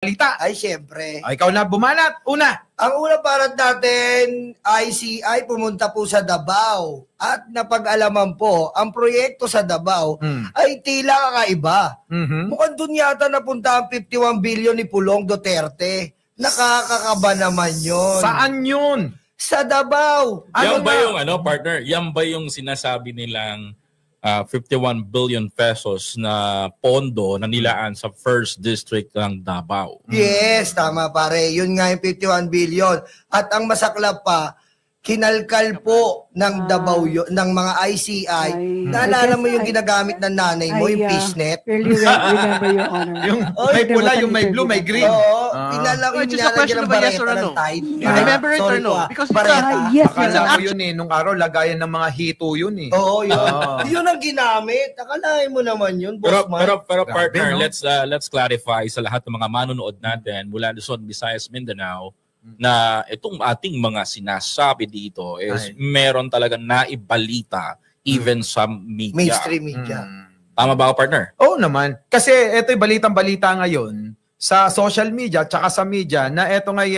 balita. Ay, siyempre. Ay, ikaw na bumanat. Una. Ang unang parat natin, ICI pumunta po sa Davao. At napag-alaman po, ang proyekto sa Davao ay tila kakaiba. Mukhang dun yata napunta ang 51 billion ni Pulong Duterte. Nakakakaba naman yun. Saan yun? Sa Davao. Yan ba yung, partner? Yan ba yung sinasabi nilang 51 billion pesos na pondo na nilaan sa First District ng Davao? Yes, tama pare. Yun nga yung 51 billion. At ang masaklap pa, kinalkal po ng Davao ng mga ICI. Naalala mo yung ginagamit ng nanay mo, yung fishnet? Really remember your honor. Yung may pula, yung may blue, may green. Oo. Just a question of yes or no? Remember it or no? Because yes, akala ko yun eh. Nung araw, lagayan ng mga hito yun eh. Oo, yun. Yun ang ginamit. Akalain mo naman yun, boss man. Pero partner, let's clarify sa lahat ng mga manonood natin mula Luzon, Visayas, Mindanao, na itong ating mga sinasabi dito is meron talagang naibalita even sa media. Mainstream media. Tama ba ako, partner? Oo naman. Kasi ito'y balitang-balita ngayon sa social media tsaka sa media na eto nga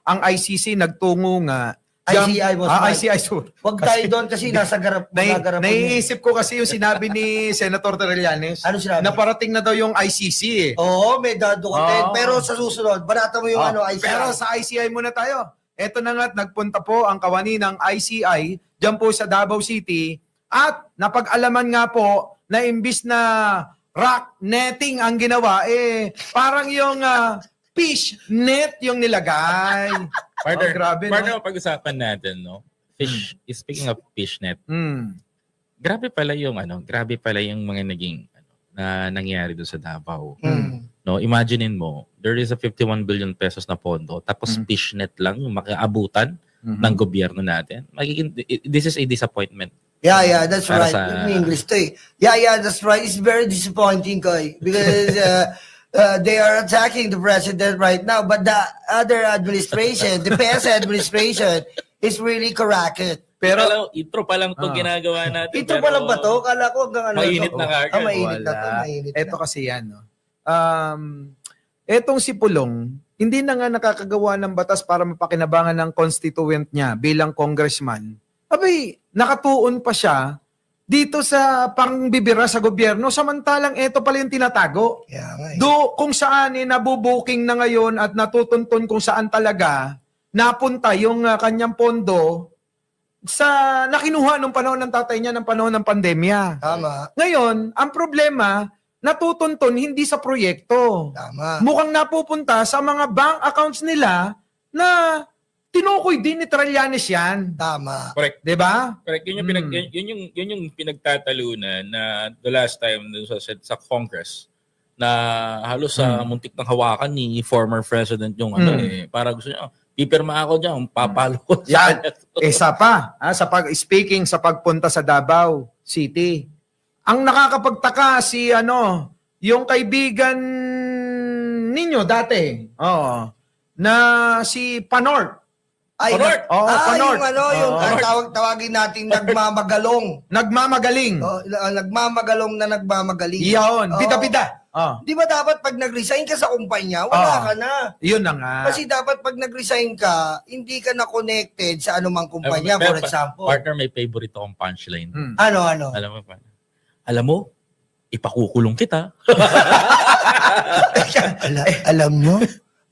ang ICC nagtungo nga. ICI, boss man. ICI, sure. Huwag tayo doon kasi nasa garap. Naiisip ko kasi yung sinabi ni Senator Trillanes. Ano sinabi? Na parating na daw yung ICC eh. Oo, may dadukotin. Pero sa susunod, barata mo yung ICI. Pero sa ICI muna tayo. Ito na nga, nagpunta po ang kawani ng ICI dyan po sa Davao City at napag-alaman nga po na imbis na rock netting ang ginawa, parang yung fish net yung nilagay. Partner, grabe, partner, pag-usapan natin, no? Speaking of fish net, grabe pala yung mga naging na nangyari doon sa Davao. No, imaginein mo, there is a 51 billion pesos na pondo, tapos fish net lang yung makaabutan ng gobyerno natin. This is a disappointment. Yeah, that's right. In English too. Yeah, that's right. It's very disappointing, Koy, because they are attacking the president right now, but the other administration, the PS administration, is really correct. Pero intro pa lang to ginagawa natin. Ito pa lang ba to? Kala ko hanggang mainit na kagad. Mainit na to. Ito kasi yan, no? Etong si Pulong, hindi na nga nakakagawa ng batas para mapakinabangan ng constituent niya bilang congressman. Abay, nakatuon pa siya dito sa pangbibira sa gobyerno, samantalang ito pala yung tinatago. Kung saan nabubuking na ngayon at natutuntun kung saan talaga napunta yung kanyang pondo sa nakinuha nung panahon ng tatay niya ng panahon ng pandemya. Tama. Ngayon, ang problema, natutuntun hindi sa proyekto. Tama. Mukhang napupunta sa mga bank accounts nila na tinukoy din ni Trillanes yan. Tama. Correct. Diba? Correct. Yun yung pinagtatalunan na the last time sa Congress na halos sa muntik ng hawakan ni former president yung para gusto niya, pipirma ako dyan, papalo ko. Yan. Isa pa, speaking sa pagpunta sa Davao City, ang nakakapagtaka si yung kaibigan ninyo dati, na si Panort. Panort. Panort. Yung tawagin natin nagmamagalong. Nagmamagaling. Nagmamagalong na nagmamagaling. Iyon, bida-bida. Di ba dapat pag nag-resign ka sa kumpanya, wala ka na. Yun na nga. Kasi dapat pag nag-resign ka, hindi ka na connected sa anumang kumpanya, for example. Partner, may favorite akong punchline. Ano? Alam mo, ipakukulong kita. Alam nyo,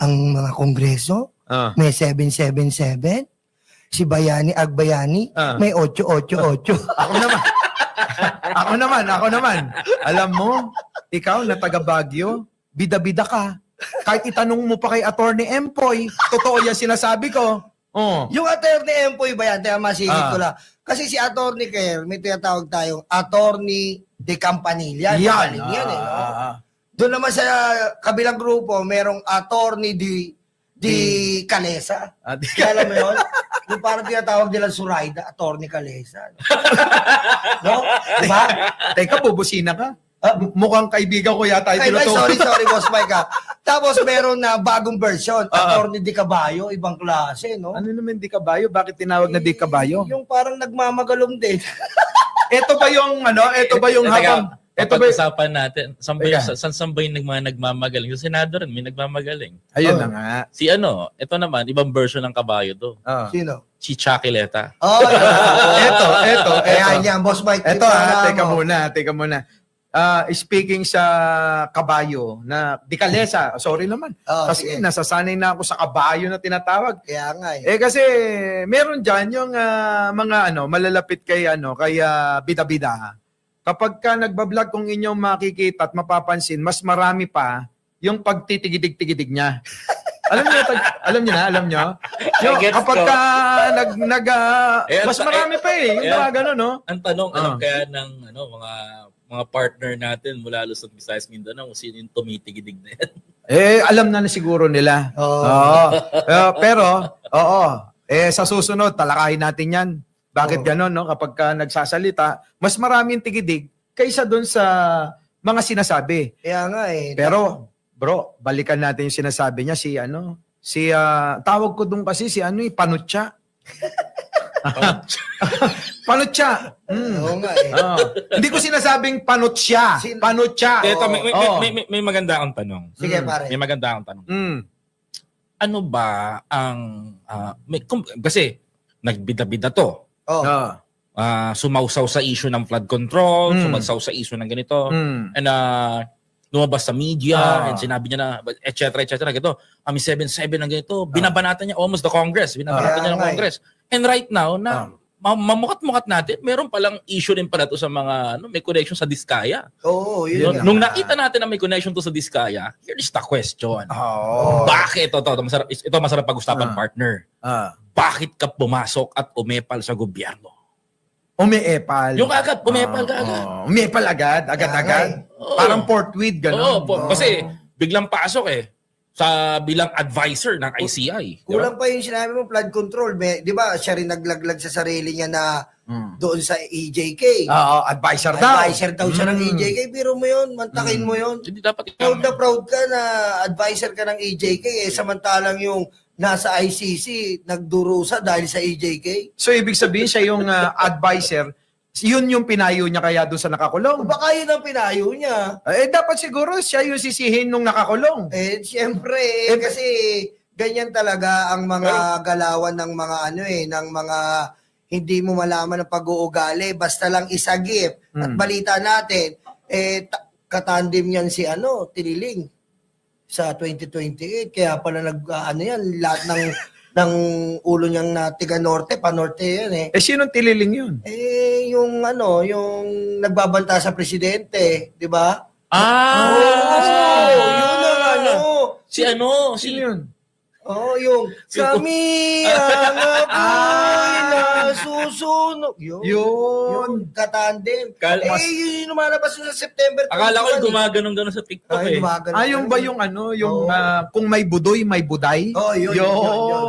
ang mga kongreso, may 777, si Agbayani, may 888. Ako naman. Alam mo, ikaw na taga Baguio, bida-bida ka. Kahit itanong mo pa kay Attorney Empoy, totoo yan sinasabi ko. Yung Attorney Empoy ba yan? Kaya masigit ko lang. Kasi si Attorney Kerr, may tinatawag tayong Attorney de Campanilla. Yan. Doon naman sa kabilang grupo, merong Attorney di Calesa. Alam mo yun? Yung parang tinatawag nila Suraida, Attorney Calesa. No? Diba? Teka, bubusina ka. Mukhang kaibigan ko yata. Sorry, Boss Mike. Tapos meron na bagong version, Attorney Di Caballo, ibang klase, no? Ano naman Di Caballo? Bakit tinawag na Di Caballo? Yung parang nagmamagalong din. Ito ba yung habang Ito ba, Pag-usapan natin, saan ba Teka. saan ba yung nagmamagaling? Sa Senado rin, may nagmamagaling. ayun na nga. Si ito naman, ibang version ng kabayo to. Sino? Si Chaquileta. Oh, Ito. Ayan yan, Boss Mike. Ito kita teka muna. Speaking sa kabayo na di kalesa, sorry naman. Kasi sige. nasasanay na ako sa kabayo na tinatawag. Kaya nga eh. Kasi meron diyan yung mga malalapit kay bida-bida. Kapag ka nagba-vlog kung inyong makikita at mapapansin, mas marami pa yung pagtitigidig-tigidig niya. Alam niyo? Yung gets kapag ko. ka mas marami pa yung mga gano'n, no? Ang tanong, alam kaya ng mga partner natin mula Luzon, Visayas, Mindanao, kung sino yung tumitigidig na yan? Alam na siguro nila. Pero, sa susunod, talakayin natin yan. Bakit gano'n, no? Kapag ka nagsasalita, mas maraming tigidig kaysa doon sa mga sinasabi. Kaya nga eh. Pero, bro, balikan natin yung sinasabi niya, tawag ko doon kasi Panutya. Panutya. Oo nga eh. Hindi ko sinasabing Panutya. Panutya. Ito, may maganda akong tanong. Sige pare. May maganda akong tanong. Ano ba ang... kasi, nagbida-bida to. Sumausaw sa issue ng flood control, sumausaw sa issue ng ganito, and lumabas sa media, and sinabi niya na, et cetera, ganito, may 7-7 ng ganito, binabanatan niya almost the Congress, binabanatan niya ng Congress. And right now, mamukat-mukat natin, meron palang issue din pala to sa mga, may connection sa Diskaya. Oo, yun. Nung nakita natin na may connection to sa Diskaya, here is the question. Bakit? Ito masarap pag-usapan, partner. Bakit ka pumasok at umepal sa gobyerno? Umiepal. Yung agad, umepal ka agad. Umiepal agad. Parang portweed, gano'n. Kasi biglang pasok sa bilang advisor ng ICI. Kulang pa yung sinabi mo, flood control. Di ba, siya rin naglaglag sa sarili niya na doon sa EJK. Advisor daw. Advisor daw siya ng EJK. Pero mo yun, mantakin mo yun. Hindi dapat Proud na proud ka na advisor ka ng EJK. Samantalang yung nasa ICC, nagdurusa dahil sa EJK. So, ibig sabihin siya yung advisor, yun yung pinayo niya kaya doon sa nakakulong. Baka yun ang pinayo niya. Dapat siguro siya yung sisihin nung nakakulong. Siyempre, kasi ganyan talaga ang mga galawan ng mga ng mga hindi mo malaman ng pag-uugali, basta lang isagip. At balita natin, katandem yan si Tililing sa 2028. Kaya pala lahat ng ulo niyang na tiga-norte, pa-norte yan Sinong Tililing yun? Yung nagbabanta sa presidente, di ba? Yun ang Sino yun? yung kami ang apoy na susunog. Yun, katandem. Yun yung lumalabas sa September 21. Akala ko yung gumaganon-ganon sa TikTok Yung ba yung kung may budoy, may buday? yun.